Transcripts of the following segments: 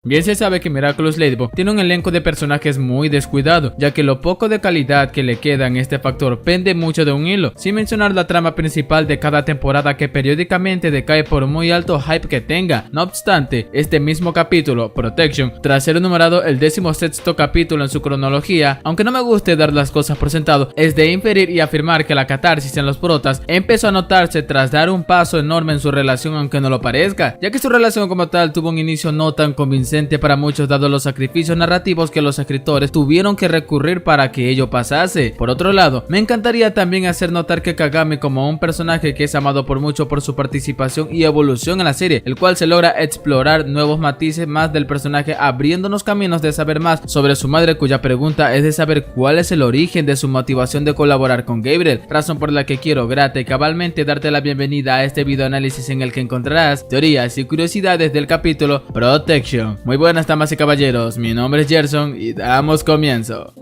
Bien se sabe que Miraculous Ladybug tiene un elenco de personajes muy descuidado, ya que lo poco de calidad que le queda en este factor pende mucho de un hilo, sin mencionar la trama principal de cada temporada que periódicamente decae por muy alto hype que tenga. No obstante, este mismo capítulo, Protection, tras ser numerado el 16º capítulo en su cronología, aunque no me guste dar las cosas por sentado, es de inferir y afirmar que la catarsis en los protas empezó a notarse tras dar un paso enorme en su relación, aunque no lo parezca, ya que su relación como tal tuvo un inicio no tan convincente para muchos dado los sacrificios narrativos que los escritores tuvieron que recurrir para que ello pasase. Por otro lado, me encantaría también hacer notar que Kagami, como un personaje que es amado por mucho por su participación y evolución en la serie, el cual se logra explorar nuevos matices más del personaje, abriéndonos caminos de saber más sobre su madre, cuya pregunta es de saber cuál es el origen de su motivación de colaborar con Gabriel, razón por la que quiero grata y cabalmente darte la bienvenida a este video análisis en el que encontrarás teorías y curiosidades del capítulo Protection. Muy buenas damas y caballeros, mi nombre es Gerson y damos comienzo.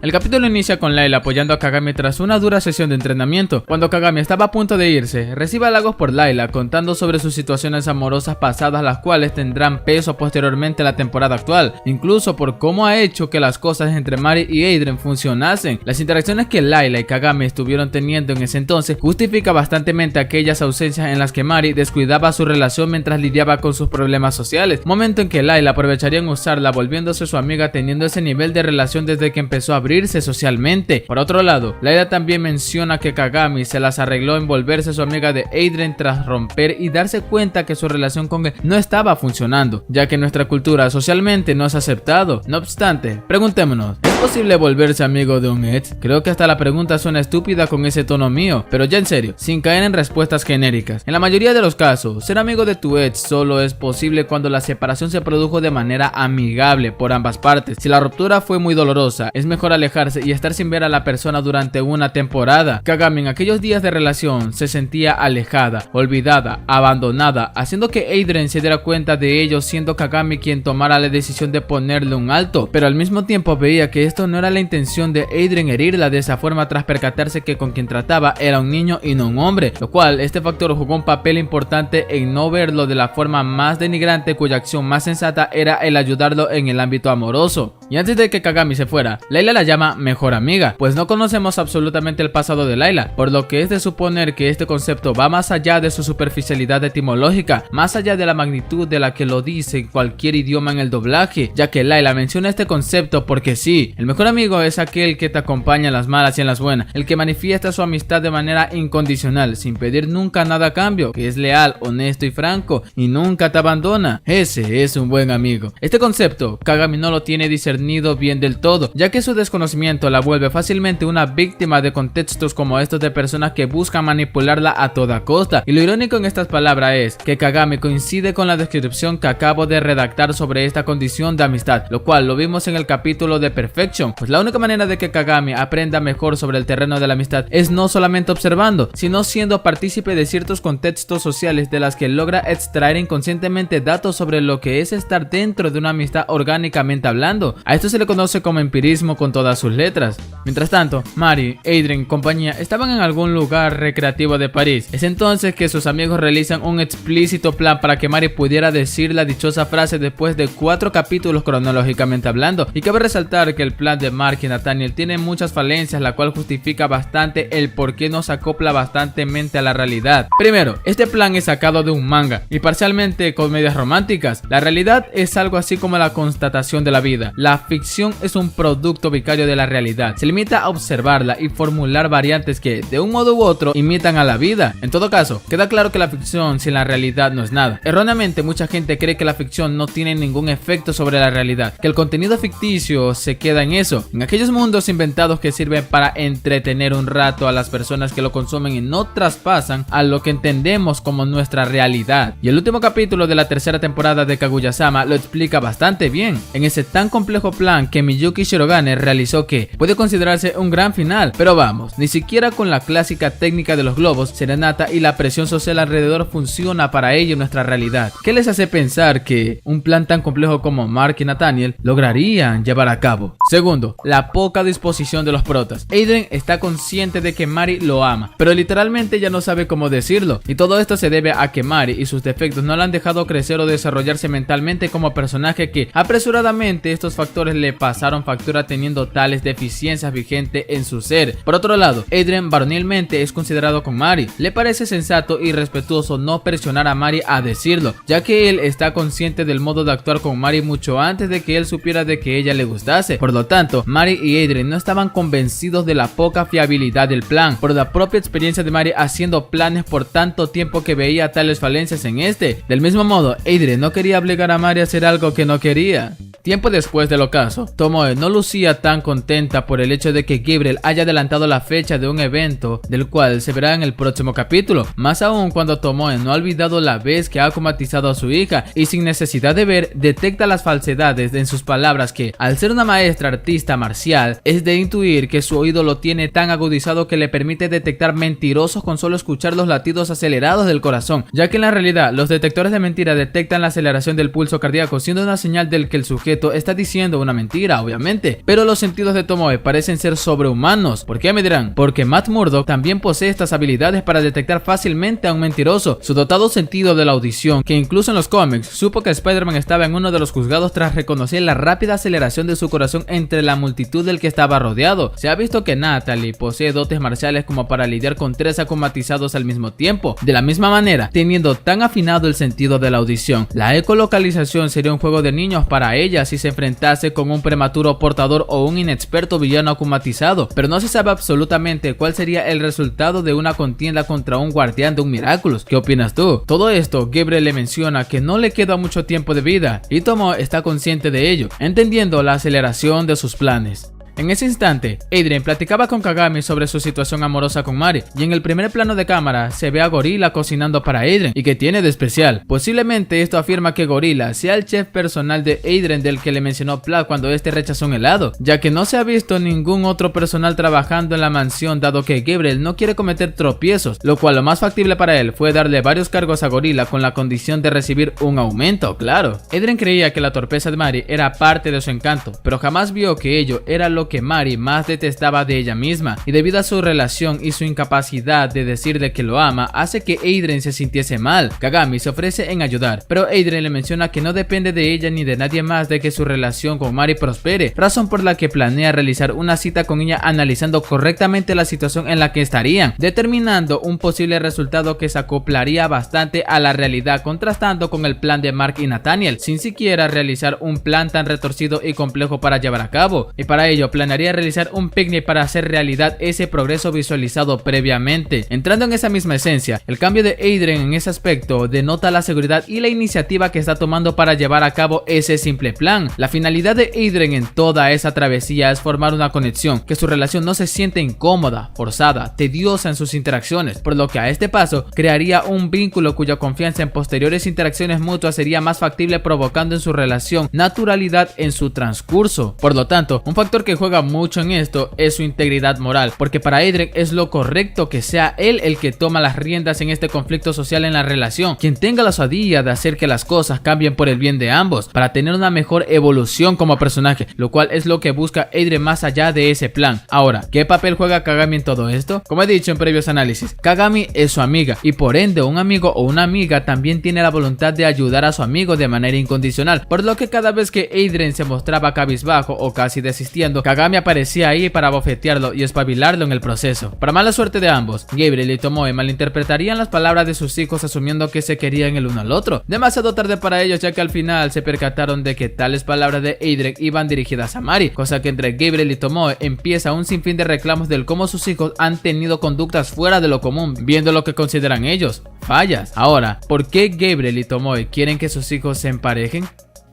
El capítulo inicia con Layla apoyando a Kagami tras una dura sesión de entrenamiento. Cuando Kagami estaba a punto de irse, recibe halagos por Layla, contando sobre sus situaciones amorosas pasadas, las cuales tendrán peso posteriormente en la temporada actual, incluso por cómo ha hecho que las cosas entre Mari y Adrien funcionasen. Las interacciones que Layla y Kagami estuvieron teniendo en ese entonces justifica bastantemente aquellas ausencias en las que Mari descuidaba su relación mientras lidiaba con sus problemas sociales, momento en que Layla aprovecharía en usarla volviéndose su amiga, teniendo ese nivel de relación desde que empezó a abrirse socialmente. Por otro lado, Layla también menciona que Kagami se las arregló en volverse su amiga de Adrien tras romper y darse cuenta que su relación con él no estaba funcionando, ya que nuestra cultura socialmente no es aceptado. No obstante, preguntémonos, ¿es posible volverse amigo de un ex? Creo que hasta la pregunta suena estúpida con ese tono mío, pero ya en serio, sin caer en respuestas genéricas. En la mayoría de los casos, ser amigo de tu ex solo es posible cuando la separación se produjo de manera amigable por ambas partes. Si la ruptura fue muy dolorosa, es mejor alejarse y estar sin ver a la persona durante una temporada. Kagami en aquellos días de relación se sentía alejada, olvidada, abandonada, haciendo que Adrien se diera cuenta de ello, siendo Kagami quien tomara la decisión de ponerle un alto, pero al mismo tiempo veía que esto no era la intención de Adrien herirla de esa forma tras percatarse que con quien trataba era un niño y no un hombre, lo cual este factor jugó un papel importante en no verlo de la forma más denigrante, cuya acción más sensata era el ayudarlo en el ámbito amoroso. Y antes de que Kagami se fuera, Layla la llama mejor amiga, pues no conocemos absolutamente el pasado de Layla, por lo que es de suponer que este concepto va más allá de su superficialidad etimológica, más allá de la magnitud de la que lo dice cualquier idioma en el doblaje, ya que Layla menciona este concepto porque sí, el mejor amigo es aquel que te acompaña en las malas y en las buenas, el que manifiesta su amistad de manera incondicional, sin pedir nunca nada a cambio, que es leal, honesto y franco, y nunca te abandona. Ese es un buen amigo. Este concepto, Kagami no lo tiene discernido bien del todo, ya que su desconocimiento la vuelve fácilmente una víctima de contextos como estos de personas que buscan manipularla a toda costa. Y lo irónico en estas palabras es que Kagami coincide con la descripción que acabo de redactar sobre esta condición de amistad, lo cual lo vimos en el capítulo de Perfection, pues la única manera de que Kagami aprenda mejor sobre el terreno de la amistad es no solamente observando, sino siendo partícipe de ciertos contextos sociales de las que logra extraer inconscientemente datos sobre lo que es estar dentro de una amistad orgánicamente hablando. A esto se le conoce como empirismo con todas sus letras. Mientras tanto, Mari, Adrien y compañía estaban en algún lugar recreativo de París. Es entonces que sus amigos realizan un explícito plan para que Mari pudiera decir la dichosa frase después de 4 capítulos cronológicamente hablando. Y cabe resaltar que el plan de Mark y Nathaniel tiene muchas falencias, la cual justifica bastante el por qué no se acopla bastantemente a la realidad. Primero, este plan es sacado de un manga y parcialmente comedias románticas. La realidad es algo así como la constatación de la vida. La ficción es un producto vicario de la realidad. Se limita a observarla y formular variantes que, de un modo u otro, imitan a la vida. En todo caso, queda claro que la ficción sin la realidad no es nada. Erróneamente, mucha gente cree que la ficción no tiene ningún efecto sobre la realidad, que el contenido ficticio se queda en eso, en aquellos mundos inventados que sirven para entretener un rato a las personas que lo consumen y no traspasan a lo que entendemos como nuestra realidad. Y el último capítulo de la tercera temporada de Kaguya-sama lo explica bastante bien. En ese tan complejo complejo plan que Miyuki Shirogane realizó que puede considerarse un gran final, pero vamos, ni siquiera con la clásica técnica de los globos, serenata y la presión social alrededor funciona para ello en nuestra realidad. ¿Qué les hace pensar que un plan tan complejo como Mark y Nathaniel lograrían llevar a cabo? Segundo, la poca disposición de los protas. Adrien está consciente de que Mari lo ama, pero literalmente ya no sabe cómo decirlo, y todo esto se debe a que Mari y sus defectos no la han dejado crecer o desarrollarse mentalmente como personaje, que apresuradamente estos factores le pasaron factura teniendo tales deficiencias vigentes en su ser. Por otro lado, Adrien varonilmente es considerado con Mari. Le parece sensato y respetuoso no presionar a Mari a decirlo, ya que él está consciente del modo de actuar con Mari mucho antes de que él supiera de que ella le gustase. Por lo tanto, Mari y Adrien no estaban convencidos de la poca fiabilidad del plan, por la propia experiencia de Mari haciendo planes por tanto tiempo que veía tales falencias en este. Del mismo modo, Adrien no quería obligar a Mari a hacer algo que no quería. Tiempo después del ocaso, Tomoe no lucía tan contenta por el hecho de que Gabriel haya adelantado la fecha de un evento del cual se verá en el próximo capítulo, más aún cuando Tomoe no ha olvidado la vez que ha comatizado a su hija y sin necesidad de ver detecta las falsedades en sus palabras que, al ser una maestra artista marcial, es de intuir que su oído lo tiene tan agudizado que le permite detectar mentirosos con solo escuchar los latidos acelerados del corazón, ya que en la realidad los detectores de mentira detectan la aceleración del pulso cardíaco, siendo una señal del que el sujeto está diciendo una mentira, obviamente. Pero los sentidos de Tomoe parecen ser sobrehumanos. ¿Por qué, me dirán? Porque Matt Murdock también posee estas habilidades para detectar fácilmente a un mentiroso. Su dotado sentido de la audición, que incluso en los cómics supo que Spider-Man estaba en uno de los juzgados tras reconocer la rápida aceleración de su corazón entre la multitud del que estaba rodeado. Se ha visto que Natalie posee dotes marciales como para lidiar con 3 acomatizados al mismo tiempo. De la misma manera, teniendo tan afinado el sentido de la audición, la ecolocalización sería un juego de niños para ella si se enfrentase con un prematuro portador o un inexperto villano akumatizado, pero no se sabe absolutamente cuál sería el resultado de una contienda contra un guardián de un Miraculous. ¿Qué opinas tú? Todo esto, Gabriel le menciona que no le queda mucho tiempo de vida, y Tomoe está consciente de ello, entendiendo la aceleración de sus planes. En ese instante, Adrien platicaba con Kagami sobre su situación amorosa con Mari, y en el primer plano de cámara se ve a Gorilla cocinando para Adrien. ¿Y qué tiene de especial? Posiblemente esto afirma que Gorilla sea el chef personal de Adrien del que le mencionó Platt cuando este rechazó un helado, ya que no se ha visto ningún otro personal trabajando en la mansión, dado que Gabriel no quiere cometer tropiezos, lo cual lo más factible para él fue darle varios cargos a Gorilla con la condición de recibir un aumento, claro. Adrien creía que la torpeza de Mari era parte de su encanto, pero jamás vio que ello era lo que Mari más detestaba de ella misma, y debido a su relación y su incapacidad de decirle que lo ama, hace que Adrien se sintiese mal. Kagami se ofrece en ayudar, pero Adrien le menciona que no depende de ella ni de nadie más de que su relación con Mari prospere, razón por la que planea realizar una cita con ella analizando correctamente la situación en la que estarían, determinando un posible resultado que se acoplaría bastante a la realidad, contrastando con el plan de Mark y Nathaniel, sin siquiera realizar un plan tan retorcido y complejo para llevar a cabo, y para ello planearía realizar un picnic para hacer realidad ese progreso visualizado previamente. Entrando en esa misma esencia, el cambio de Adrien en ese aspecto denota la seguridad y la iniciativa que está tomando para llevar a cabo ese simple plan. La finalidad de Adrien en toda esa travesía es formar una conexión, que su relación no se siente incómoda, forzada, tediosa en sus interacciones, por lo que a este paso crearía un vínculo cuya confianza en posteriores interacciones mutuas sería más factible, provocando en su relación naturalidad en su transcurso. Por lo tanto, un factor que juega mucho en esto es su integridad moral, porque para Adrien es lo correcto que sea él el que toma las riendas en este conflicto social en la relación, quien tenga la osadía de hacer que las cosas cambien por el bien de ambos, para tener una mejor evolución como personaje, lo cual es lo que busca Adrien más allá de ese plan. Ahora, ¿qué papel juega Kagami en todo esto? Como he dicho en previos análisis, Kagami es su amiga, y por ende un amigo o una amiga también tiene la voluntad de ayudar a su amigo de manera incondicional, por lo que cada vez que Adrien se mostraba cabizbajo o casi desistiendo, Kagami aparecía ahí para bofetearlo y espabilarlo en el proceso. Para mala suerte de ambos, Gabriel y Tomoe malinterpretarían las palabras de sus hijos asumiendo que se querían el uno al otro. Demasiado tarde para ellos, ya que al final se percataron de que tales palabras de Adrien iban dirigidas a Mari, cosa que entre Gabriel y Tomoe empieza un sinfín de reclamos del cómo sus hijos han tenido conductas fuera de lo común, viendo lo que consideran ellos fallas. Ahora, ¿por qué Gabriel y Tomoe quieren que sus hijos se emparejen?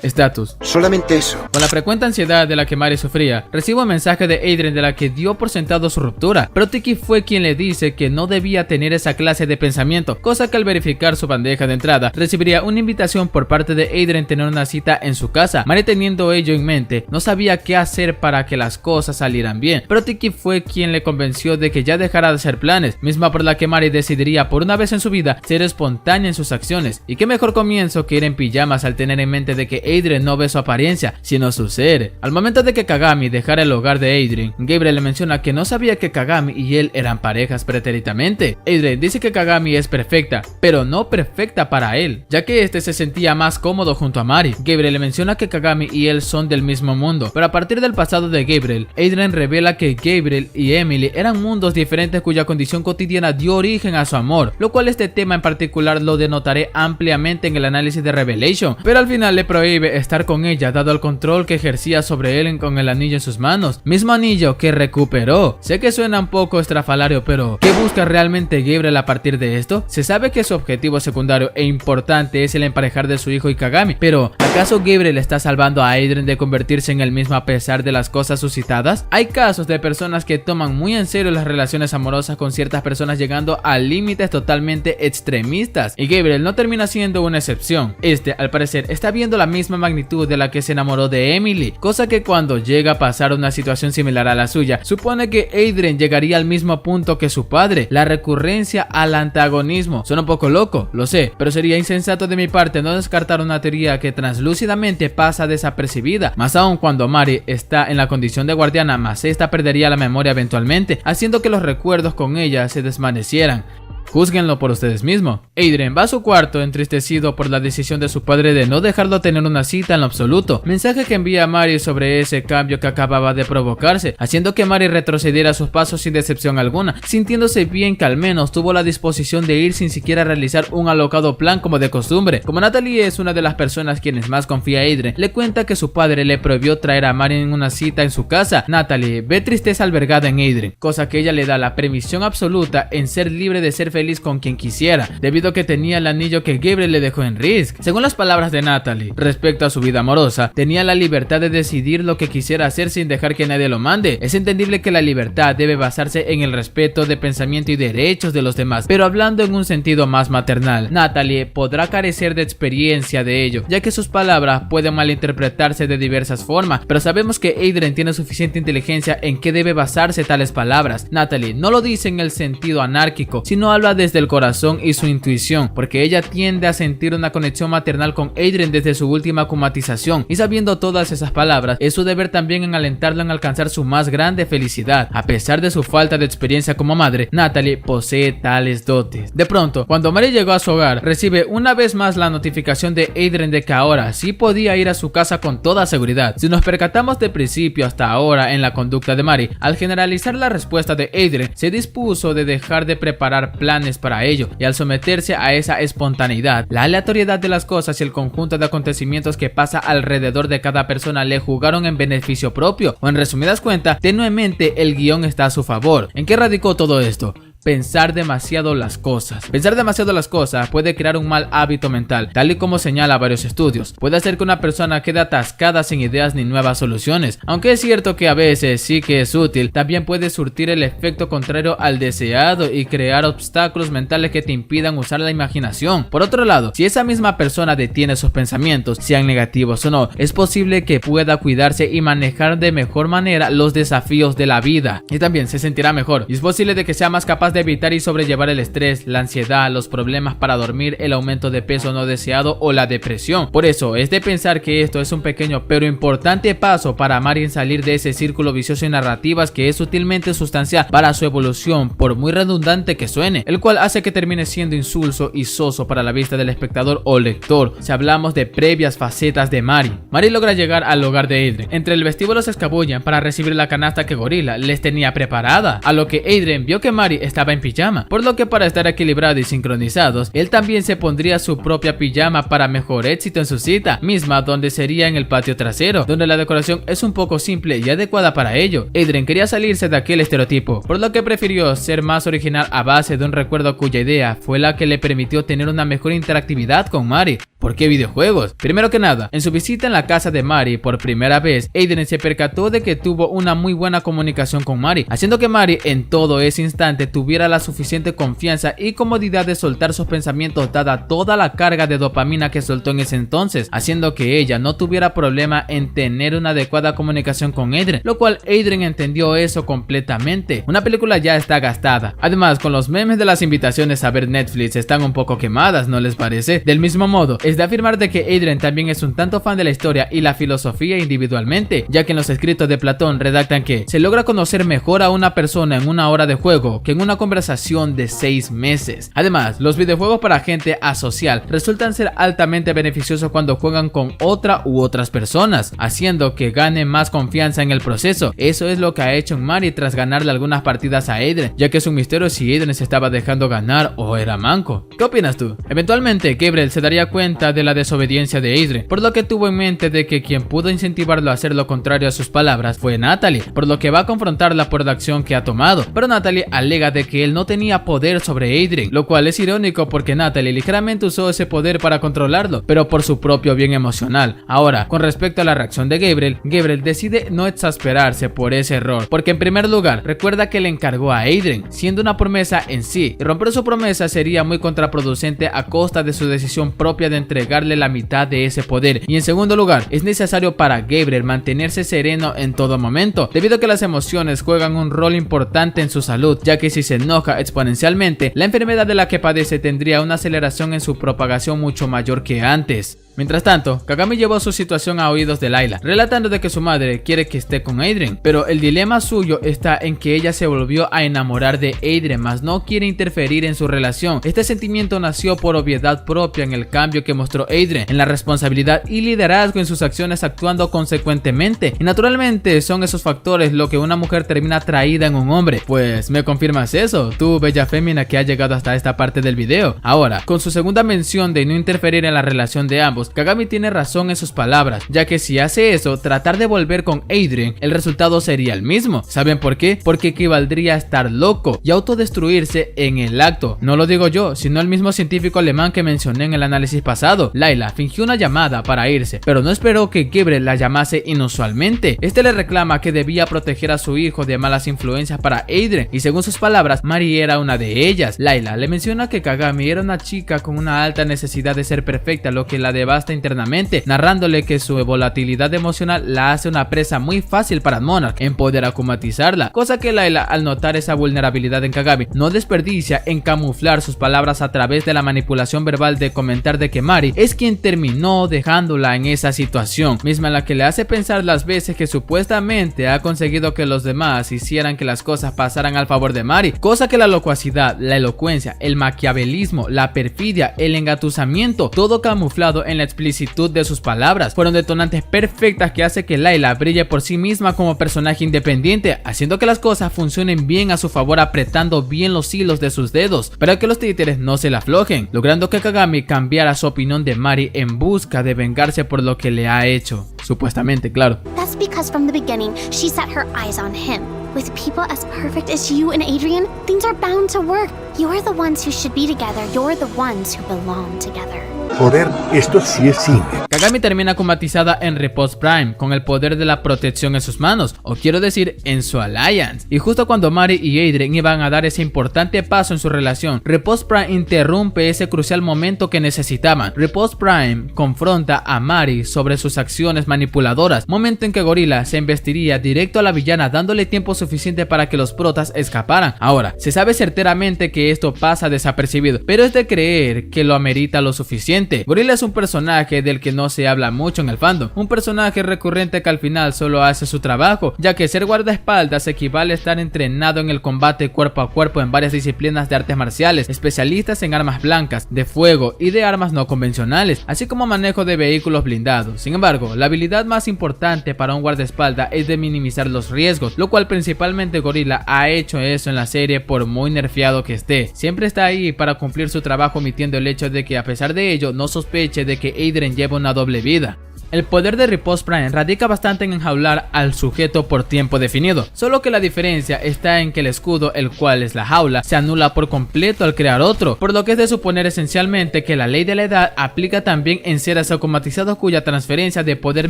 Estatus: solamente eso. Con la frecuente ansiedad de la que Mari sufría, recibe un mensaje de Adrien de la que dio por sentado su ruptura, pero Tiki fue quien le dice que no debía tener esa clase de pensamiento, cosa que al verificar su bandeja de entrada, recibiría una invitación por parte de Adrien tener una cita en su casa. Mari, teniendo ello en mente, no sabía qué hacer para que las cosas salieran bien, pero Tiki fue quien le convenció de que ya dejara de hacer planes, misma por la que Mari decidiría por una vez en su vida ser espontánea en sus acciones, y qué mejor comienzo que ir en pijamas al tener en mente de que Adrien no ve su apariencia, sino su ser. Al momento de que Kagami dejara el hogar de Adrien, Gabriel le menciona que no sabía que Kagami y él eran parejas pretéritabamente. Adrien dice que Kagami es perfecta, pero no perfecta para él, ya que este se sentía más cómodo junto a Mari. Gabriel le menciona que Kagami y él son del mismo mundo, pero a partir del pasado de Gabriel, Adrien revela que Gabriel y Emily eran mundos diferentes cuya condición cotidiana dio origen a su amor, lo cual este tema en particular lo denotaré ampliamente en el análisis de Revelation, pero al final le prohíbe estar con ella dado el control que ejercía sobre él con el anillo en sus manos, mismo anillo que recuperó. Sé que suena un poco estrafalario, pero ¿qué busca realmente Gabriel a partir de esto? Se sabe que su objetivo secundario e importante es el emparejar de su hijo y Kagami, pero ¿acaso Gabriel está salvando a Adrien de convertirse en el mismo a pesar de las cosas suscitadas? Hay casos de personas que toman muy en serio las relaciones amorosas con ciertas personas, llegando a límites totalmente extremistas, y Gabriel no termina siendo una excepción. Al parecer está viendo la misma magnitud de la que se enamoró de Emily, cosa que cuando llega a pasar una situación similar a la suya, supone que Adrien llegaría al mismo punto que su padre, la recurrencia al antagonismo. Suena un poco loco, lo sé, pero sería insensato de mi parte no descartar una teoría que translúcidamente pasa desapercibida, más aún cuando Mari está en la condición de guardiana, más esta perdería la memoria eventualmente, haciendo que los recuerdos con ella se desvanecieran. Júzguenlo por ustedes mismos. Adrien va a su cuarto entristecido por la decisión de su padre de no dejarlo tener una cita en lo absoluto, mensaje que envía a Mari sobre ese cambio que acababa de provocarse, haciendo que Mari retrocediera sus pasos sin decepción alguna, sintiéndose bien que al menos tuvo la disposición de ir sin siquiera realizar un alocado plan como de costumbre. Como Natalie es una de las personas quienes más confía a Adrien, le cuenta que su padre le prohibió traer a Mari en una cita en su casa. Natalie ve tristeza albergada en Adrien, cosa que ella le da la permisión absoluta en ser libre de ser feliz con quien quisiera, debido a que tenía el anillo que Gabriel le dejó en Risk. Según las palabras de Natalie, respecto a su vida amorosa, tenía la libertad de decidir lo que quisiera hacer sin dejar que nadie lo mande. Es entendible que la libertad debe basarse en el respeto de pensamiento y derechos de los demás, pero hablando en un sentido más maternal, Natalie podrá carecer de experiencia de ello, ya que sus palabras pueden malinterpretarse de diversas formas, pero sabemos que Adrien tiene suficiente inteligencia en qué debe basarse tales palabras. Natalie no lo dice en el sentido anárquico, sino habla desde el corazón y su intuición, porque ella tiende a sentir una conexión maternal con Adrien desde su última acumatización, y sabiendo todas esas palabras, es su deber también en alentarlo en alcanzar su más grande felicidad. A pesar de su falta de experiencia como madre, Natalie posee tales dotes. De pronto, cuando Mari llegó a su hogar, recibe una vez más la notificación de Adrien de que ahora sí podía ir a su casa con toda seguridad. Si nos percatamos de principio hasta ahora en la conducta de Mari, al generalizar la respuesta de Adrien, se dispuso de dejar de preparar planes para ello, y al someterse a esa espontaneidad, la aleatoriedad de las cosas y el conjunto de acontecimientos que pasa alrededor de cada persona le jugaron en beneficio propio, o en resumidas cuentas, tenuemente el guión está a su favor. ¿En qué radicó todo esto? Pensar demasiado las cosas. Pensar demasiado las cosas puede crear un mal hábito mental, tal y como señala varios estudios. Puede hacer que una persona quede atascada sin ideas ni nuevas soluciones. Aunque es cierto que a veces sí que es útil, también puede surtir el efecto contrario al deseado y crear obstáculos mentales que te impidan usar la imaginación. Por otro lado, si esa misma persona detiene sus pensamientos, sean negativos o no, es posible que pueda cuidarse y manejar de mejor manera los desafíos de la vida, y también se sentirá mejor, y es posible de que sea más capaz de evitar y sobrellevar el estrés, la ansiedad, los problemas para dormir, el aumento de peso no deseado o la depresión. Por eso es de pensar que esto es un pequeño pero importante paso para Mari en salir de ese círculo vicioso y narrativas que es sutilmente sustancial para su evolución, por muy redundante que suene, el cual hace que termine siendo insulso y soso para la vista del espectador o lector. Si hablamos de previas facetas de Mari logra llegar al hogar de Adrien. Entre el vestíbulo se escabullan para recibir la canasta que Gorilla les tenía preparada, a lo que Adrien vio que Mari estaba en pijama, por lo que para estar equilibrados y sincronizados, él también se pondría su propia pijama para mejor éxito en su cita, misma donde sería en el patio trasero, donde la decoración es un poco simple y adecuada para ello. Adrien quería salirse de aquel estereotipo, por lo que prefirió ser más original a base de un recuerdo cuya idea fue la que le permitió tener una mejor interactividad con Mari. ¿Por qué videojuegos? Primero que nada, en su visita en la casa de Mari por primera vez, Adrien se percató de que tuvo una muy buena comunicación con Mari, haciendo que Mari en todo ese instante tuviera la suficiente confianza y comodidad de soltar sus pensamientos dada toda la carga de dopamina que soltó en ese entonces, haciendo que ella no tuviera problema en tener una adecuada comunicación con Adrien, lo cual Adrien entendió eso completamente. Una película ya está gastada. Además, con los memes de las invitaciones a ver Netflix están un poco quemadas, ¿no les parece? Del mismo modo, es de afirmar de que Adrien también es un tanto fan de la historia y la filosofía individualmente, ya que en los escritos de Platón redactan que se logra conocer mejor a una persona en una hora de juego que en una conversación de 6 meses. Además, los videojuegos para gente asocial resultan ser altamente beneficiosos cuando juegan con otra u otras personas, haciendo que gane más confianza en el proceso. Eso es lo que ha hecho Mari tras ganarle algunas partidas a Adrien, ya que es un misterio si Adrien se estaba dejando ganar o era manco. ¿Qué opinas tú? Eventualmente, Gabriel se daría cuenta de la desobediencia de Adrien, por lo que tuvo en mente de que quien pudo incentivarlo a hacer lo contrario a sus palabras fue Natalie, por lo que va a confrontarla por la acción que ha tomado, pero Natalie alega de que él no tenía poder sobre Adrien, lo cual es irónico porque Natalie ligeramente usó ese poder para controlarlo, pero por su propio bien emocional. Ahora, con respecto a la reacción de Gabriel decide no exasperarse por ese error, porque en primer lugar, recuerda que le encargó a Adrien, siendo una promesa en sí, y romper su promesa sería muy contraproducente a costa de su decisión propia de entregarle la mitad de ese poder, y en segundo lugar, es necesario para Gabriel mantenerse sereno en todo momento, debido a que las emociones juegan un rol importante en su salud, ya que si se enoja exponencialmente, la enfermedad de la que padece tendría una aceleración en su propagación mucho mayor que antes. Mientras tanto, Kagami llevó su situación a oídos de Layla, relatando de que su madre quiere que esté con Adrien, pero el dilema suyo está en que ella se volvió a enamorar de Adrien, mas no quiere interferir en su relación. Este sentimiento nació por obviedad propia en el cambio que mostró Adrien, en la responsabilidad y liderazgo en sus acciones, actuando consecuentemente, y naturalmente son esos factores lo que una mujer termina atraída en un hombre. Pues me confirmas eso, tú bella fémina que ha llegado hasta esta parte del video. Ahora, con su segunda mención de no interferir en la relación de ambos, Kagami tiene razón en sus palabras, ya que si hace eso, tratar de volver con Adrien, el resultado sería el mismo. ¿Saben por qué? Porque equivaldría a estar loco y autodestruirse en el acto. No lo digo yo, sino el mismo científico alemán que mencioné en el análisis pasado. Layla fingió una llamada para irse, pero no esperó que Gabriel la llamase inusualmente. Este le reclama que debía proteger a su hijo de malas influencias para Adrien, y según sus palabras, Mari era una de ellas. Layla le menciona que Kagami era una chica con una alta necesidad de ser perfecta, lo que la devasta internamente, narrándole que su volatilidad emocional la hace una presa muy fácil para Monarch en poder acumatizarla, cosa que Layla, al notar esa vulnerabilidad en Kagami, no desperdicia en camuflar sus palabras a través de la manipulación verbal de comentar de que Mari es quien terminó dejándola en esa situación, misma en la que le hace pensar las veces que supuestamente ha conseguido que los demás hicieran que las cosas pasaran al favor de Mari, cosa que la locuacidad, la elocuencia, el maquiavelismo, la perfidia, el engatusamiento, todo camuflado en la explicitud de sus palabras, fueron detonantes perfectas que hace que Layla brille por sí misma como personaje independiente, haciendo que las cosas funcionen bien a su favor, apretando bien los hilos de sus dedos para que los títeres no se la aflojen, logrando que Kagami cambiara su opinión de Mari en busca de vengarse por lo que le ha hecho, supuestamente, claro. That's because from the beginning she set her eyes on him. With people as perfect as you and Adrien, things are bound to work. You're the ones who should be together. You're the ones who belong together. Joder, esto sí es cine. Kagami termina acumatizada en Repose Prime, con el poder de la protección en sus manos, o quiero decir, en su alliance. Y justo cuando Mari y Adrien iban a dar ese importante paso en su relación, Repose Prime interrumpe ese crucial momento que necesitaban. Repose Prime confronta a Mari sobre sus acciones manipuladoras, momento en que Gorilla se embestiría directo a la villana, dándole tiempo suficiente para que los protas escaparan. Ahora, se sabe certeramente que esto pasa desapercibido, pero es de creer que lo amerita lo suficiente. Gorilla es un personaje del que no se habla mucho en el fandom, un personaje recurrente que al final solo hace su trabajo, ya que ser guardaespaldas equivale a estar entrenado en el combate cuerpo a cuerpo en varias disciplinas de artes marciales, especialistas en armas blancas, de fuego y de armas no convencionales, así como manejo de vehículos blindados. Sin embargo, la habilidad más importante para un guardaespaldas es de minimizar los riesgos, lo cual principalmente Gorilla ha hecho eso en la serie por muy nerfeado que esté. Siempre está ahí para cumplir su trabajo, omitiendo el hecho de que a pesar de ello no sospeche de que Adrien lleva una doble vida. El poder de Riposte Prime radica bastante en enjaular al sujeto por tiempo definido, solo que la diferencia está en que el escudo, el cual es la jaula, se anula por completo al crear otro, por lo que es de suponer esencialmente que la ley de la edad aplica también en seres automatizados cuya transferencia de poder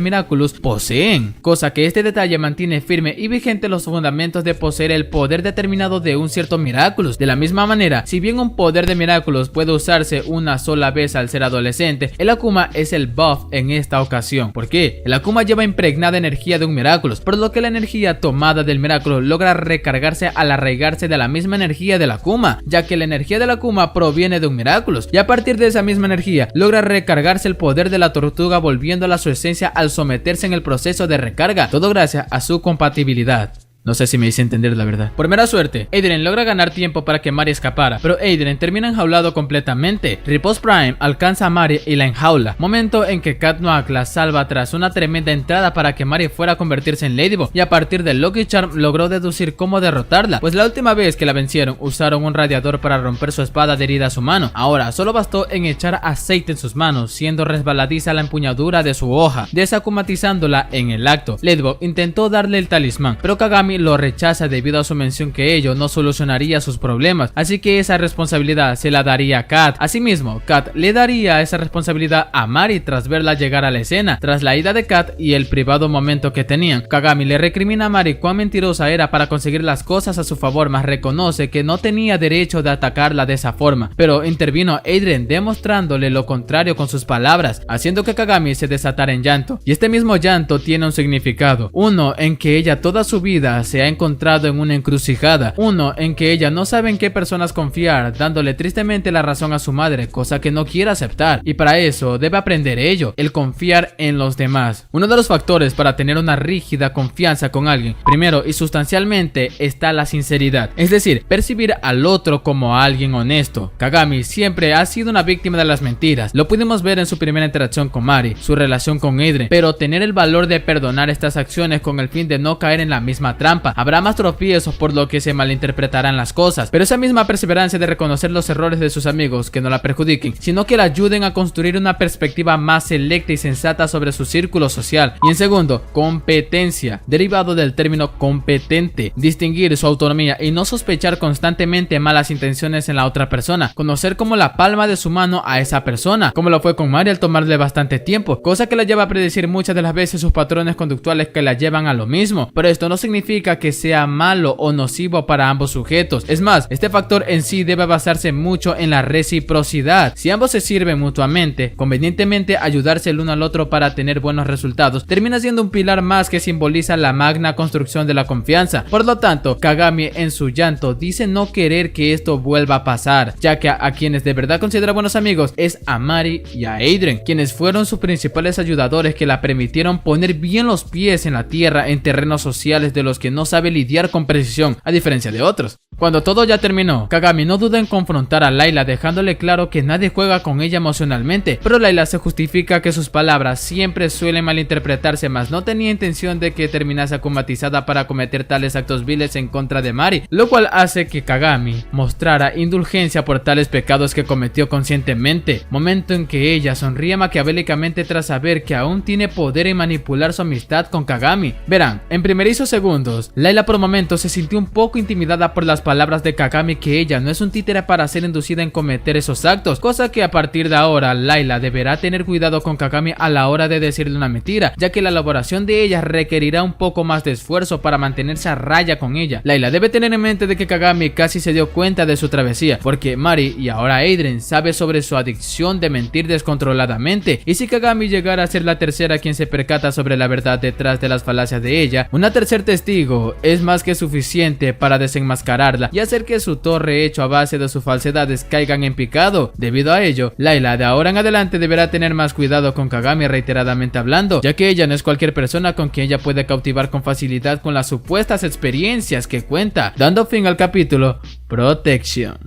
Miraculous poseen, cosa que este detalle mantiene firme y vigente los fundamentos de poseer el poder determinado de un cierto Miraculous. De la misma manera, si bien un poder de Miraculous puede usarse una sola vez al ser adolescente, el Akuma es el buff en esta ocasión. ¿Por qué? El Akuma lleva impregnada energía de un Miraculous, por lo que la energía tomada del Miraculous logra recargarse al arraigarse de la misma energía del Akuma, ya que la energía del Akuma proviene de un Miraculous, y a partir de esa misma energía logra recargarse el poder de la tortuga volviéndola a su esencia al someterse en el proceso de recarga, todo gracias a su compatibilidad. No sé si me hice entender la verdad. Por mera suerte, Adrien logra ganar tiempo para que Mari escapara, pero Adrien termina enjaulado completamente. Riposte Prime alcanza a Mari y la enjaula, momento en que Cat Noir la salva tras una tremenda entrada para que Mari fuera a convertirse en Ladybug, y a partir del Lucky Charm logró deducir cómo derrotarla, pues la última vez que la vencieron usaron un radiador para romper su espada adherida a su mano. Ahora solo bastó en echar aceite en sus manos, siendo resbaladiza la empuñadura de su hoja, desakumatizándola en el acto. Ladybug intentó darle el talismán, pero Kagami lo rechaza debido a su mención que ello no solucionaría sus problemas, así que esa responsabilidad se la daría a Cat. Asimismo, Cat le daría esa responsabilidad a Mari tras verla llegar a la escena. Tras la ida de Cat y el privado momento que tenían, Kagami le recrimina a Mari cuán mentirosa era para conseguir las cosas a su favor, mas reconoce que no tenía derecho de atacarla de esa forma, pero intervino Adrien demostrándole lo contrario con sus palabras, haciendo que Kagami se desatara en llanto. Y este mismo llanto tiene un significado, uno en que ella toda su vida se ha encontrado en una encrucijada, uno en que ella no sabe en qué personas confiar, dándole tristemente la razón a su madre, cosa que no quiere aceptar, y para eso debe aprender ello, el confiar en los demás. Uno de los factores para tener una rígida confianza con alguien, primero y sustancialmente, está la sinceridad, es decir, percibir al otro como a alguien honesto. Kagami siempre ha sido una víctima de las mentiras, lo pudimos ver en su primera interacción con Mari, su relación con Adrien, pero tener el valor de perdonar estas acciones con el fin de no caer en la misma trampa. Habrá más tropiezos por lo que se malinterpretarán las cosas, pero esa misma perseverancia de reconocer los errores de sus amigos que no la perjudiquen, sino que la ayuden a construir una perspectiva más selecta y sensata sobre su círculo social. Y en segundo, competencia, derivado del término competente, distinguir su autonomía y no sospechar constantemente malas intenciones en la otra persona, conocer como la palma de su mano a esa persona, como lo fue con Mari al tomarle bastante tiempo, cosa que la lleva a predecir muchas de las veces sus patrones conductuales que la llevan a lo mismo, pero esto no significa que sea malo o nocivo para ambos sujetos. Es más, este factor en sí debe basarse mucho en la reciprocidad. Si ambos se sirven mutuamente, convenientemente ayudarse el uno al otro para tener buenos resultados, termina siendo un pilar más que simboliza la magna construcción de la confianza. Por lo tanto, Kagami en su llanto dice no querer que esto vuelva a pasar, ya que a quienes de verdad considera buenos amigos es a Mari y a Adrien, quienes fueron sus principales ayudadores que la permitieron poner bien los pies en la tierra en terrenos sociales de los que no sabe lidiar con precisión, a diferencia de otros. Cuando todo ya terminó, Kagami no duda en confrontar a Layla, dejándole claro que nadie juega con ella emocionalmente, pero Layla se justifica que sus palabras siempre suelen malinterpretarse, mas no tenía intención de que terminase acumatizada para cometer tales actos viles en contra de Mari, lo cual hace que Kagami mostrara indulgencia por tales pecados que cometió conscientemente, momento en que ella sonríe maquiavélicamente tras saber que aún tiene poder en manipular su amistad con Kagami. Verán, en primerizos segundos, Layla por momentos se sintió un poco intimidada por las palabras de Kagami, que ella no es un títere para ser inducida en cometer esos actos, cosa que a partir de ahora Layla deberá tener cuidado con Kagami a la hora de decirle una mentira, ya que la elaboración de ella requerirá un poco más de esfuerzo para mantenerse a raya con ella. Layla debe tener en mente de que Kagami casi se dio cuenta de su travesía, porque Mari y ahora Adrien sabe sobre su adicción de mentir descontroladamente, y si Kagami llegara a ser la tercera quien se percata sobre la verdad detrás de las falacias de ella, una tercer testigo es más que suficiente para desenmascararla y hacer que su torre hecho a base de sus falsedades caigan en picado. Debido a ello, Layla de ahora en adelante deberá tener más cuidado con Kagami reiteradamente hablando, ya que ella no es cualquier persona con quien ella puede cautivar con facilidad con las supuestas experiencias que cuenta, dando fin al capítulo Protection.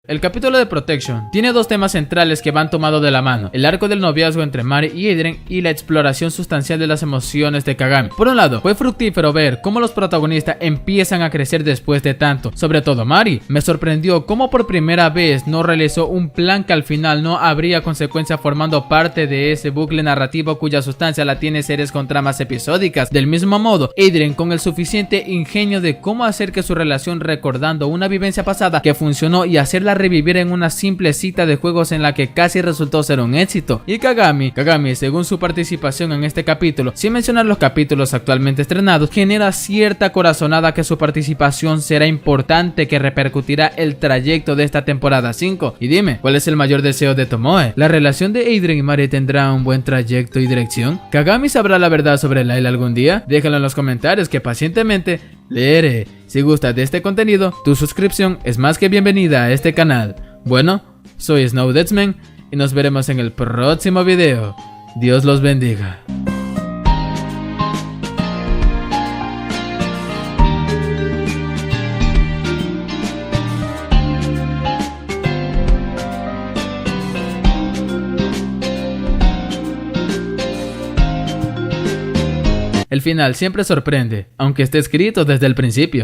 El capítulo de Protection tiene dos temas centrales que van tomados de la mano: el arco del noviazgo entre Mari y Adrien y la exploración sustancial de las emociones de Kagami. Por un lado, fue fructífero ver cómo los protagonistas empiezan a crecer después de tanto, sobre todo Mari. Me sorprendió cómo por primera vez no realizó un plan que al final no habría consecuencias, formando parte de ese bucle narrativo cuya sustancia la tiene series con tramas episódicas. Del mismo modo, Adrien con el suficiente ingenio de cómo hacer que su relación recordando una vivencia pasada que funcionó y hacerla revivir en una simple cita de juegos en la que casi resultó ser un éxito. Y Kagami, según su participación en este capítulo, sin mencionar los capítulos actualmente estrenados, genera cierta corazonada que su participación será importante, que repercutirá el trayecto de esta temporada 5. Y dime, ¿cuál es el mayor deseo de Tomoe? ¿La relación de Adrien y Mari tendrá un buen trayecto y dirección? ¿Kagami sabrá la verdad sobre Layla algún día? Déjalo en los comentarios que pacientemente leeré. Si gustas de este contenido, tu suscripción es más que bienvenida a este canal. Bueno, soy SnowDeadsman y nos veremos en el próximo video. Dios los bendiga. El final siempre sorprende, aunque esté escrito desde el principio.